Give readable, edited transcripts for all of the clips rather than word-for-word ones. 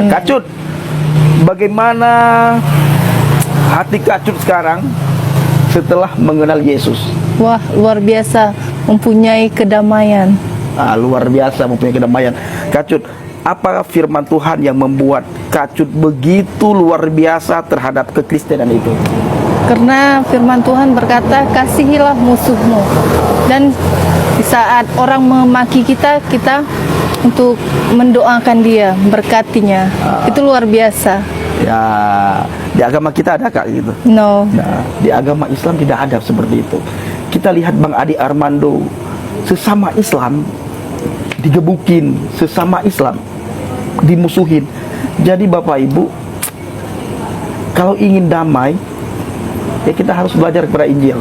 Kacut, bagaimana hati Kacut sekarang setelah mengenal Yesus? Wah, luar biasa, mempunyai kedamaian. Luar biasa mempunyai kedamaian. Kacut, apa firman Tuhan yang membuat Kacut begitu luar biasa terhadap kekristenan itu? Karena firman Tuhan berkata, kasihilah musuhmu. Dan di saat orang memaki kita, kita untuk mendoakan dia, berkatinya. Itu luar biasa. Ya, di agama kita ada kak gitu. No. Nah, di agama Islam tidak ada seperti itu. Kita lihat Bang Adi Armando, sesama Islam digebukin, sesama Islam dimusuhin. Jadi Bapak Ibu, kalau ingin damai, ya kita harus belajar kepada Injil,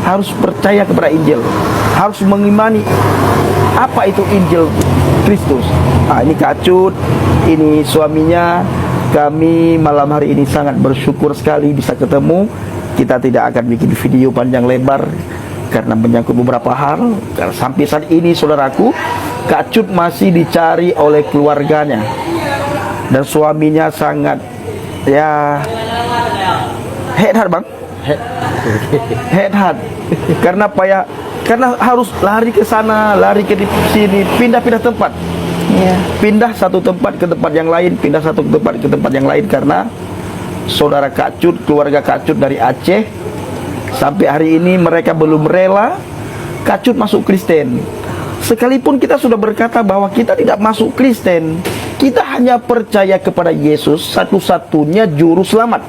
harus percaya kepada Injil, harus mengimani apa itu Injil Kristus. Ini Kacut, ini suaminya. Kami malam hari ini sangat bersyukur sekali bisa ketemu. Kita tidak akan bikin video panjang lebar karena menyangkut beberapa hal. Karena sampai saat ini saudaraku, Kacut masih dicari oleh keluarganya, dan suaminya sangat head hard bang, head hard. Karena apa ya? Karena harus lari ke sana, lari ke sini, pindah-pindah tempat. Pindah satu tempat ke tempat yang lain, pindah satu tempat ke tempat yang lain. Karena saudara Kacut, keluarga Kacut dari Aceh, sampai hari ini mereka belum rela Kacut masuk Kristen. Sekalipun kita sudah berkata bahwa kita tidak masuk Kristen, kita hanya percaya kepada Yesus, satu-satunya juru selamat.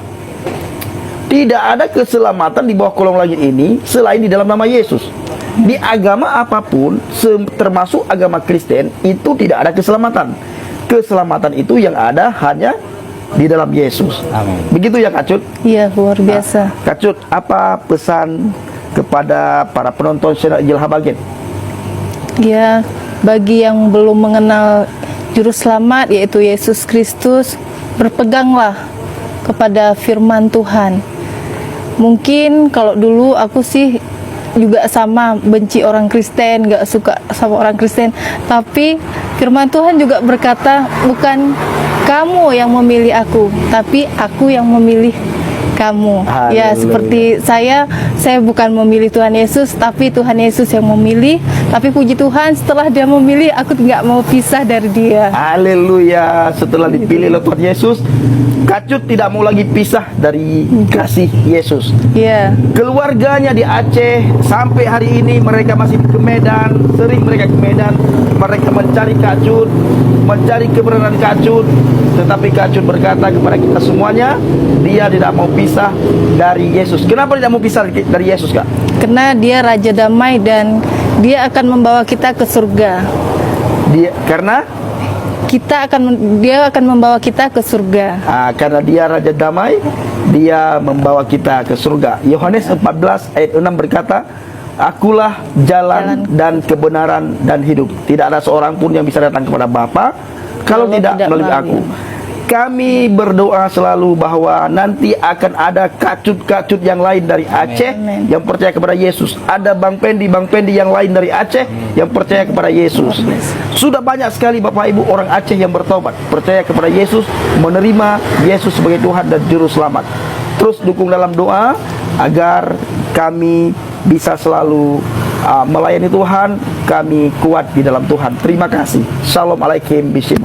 Tidak ada keselamatan di bawah kolong langit ini selain di dalam nama Yesus. Di agama apapun, termasuk agama Kristen, itu tidak ada keselamatan. Keselamatan itu yang ada hanya di dalam Yesus. Amin. Begitu ya Kacut? Iya, luar biasa. Kacut, apa pesan kepada para penonton channel Injil Habagen? Ya, bagi yang belum mengenal juru selamat yaitu Yesus Kristus, berpeganglah kepada firman Tuhan. Mungkin kalau dulu aku sih juga sama, benci orang Kristen, gak suka sama orang Kristen. Tapi firman Tuhan juga berkata, bukan kamu yang memilih aku, tapi aku yang memilih kamu. Haleluya. Ya, seperti saya bukan memilih Tuhan Yesus, tapi Tuhan Yesus yang memilih. Tapi puji Tuhan, setelah dia memilih, aku nggak mau pisah dari dia. Haleluya. Setelah dipilih oleh Tuhan Yesus, Kacut tidak mau lagi pisah dari kasih Yesus. Iya. Keluarganya di Aceh sampai hari ini mereka masih ke Medan, sering mereka ke Medan, mereka mencari Kacut, mencari keberadaan Kacut. Tetapi Kacut berkata kepada kita semuanya, dia tidak mau pisah dari Yesus. Kenapa tidak mau pisah dari Yesus, Kak? Karena dia Raja Damai dan dia akan membawa kita ke surga. Dia akan membawa kita ke surga. Karena dia Raja Damai, dia membawa kita ke surga. Yohanes 14 ayat 6 berkata, akulah jalan dan kebenaran dan hidup. Tidak ada seorang pun yang bisa datang kepada Bapa kalau tidak melalui aku. Kami berdoa selalu bahwa nanti akan ada Kacut-Kacut yang lain dari Aceh yang percaya kepada Yesus. Ada Bang Pendi yang lain dari Aceh yang percaya kepada Yesus. Sudah banyak sekali Bapak Ibu orang Aceh yang bertobat, percaya kepada Yesus, menerima Yesus sebagai Tuhan dan Juru Selamat. Terus dukung dalam doa agar kami bisa selalu melayani Tuhan, kami kuat di dalam Tuhan. Terima kasih. Shalom alaikum bishim.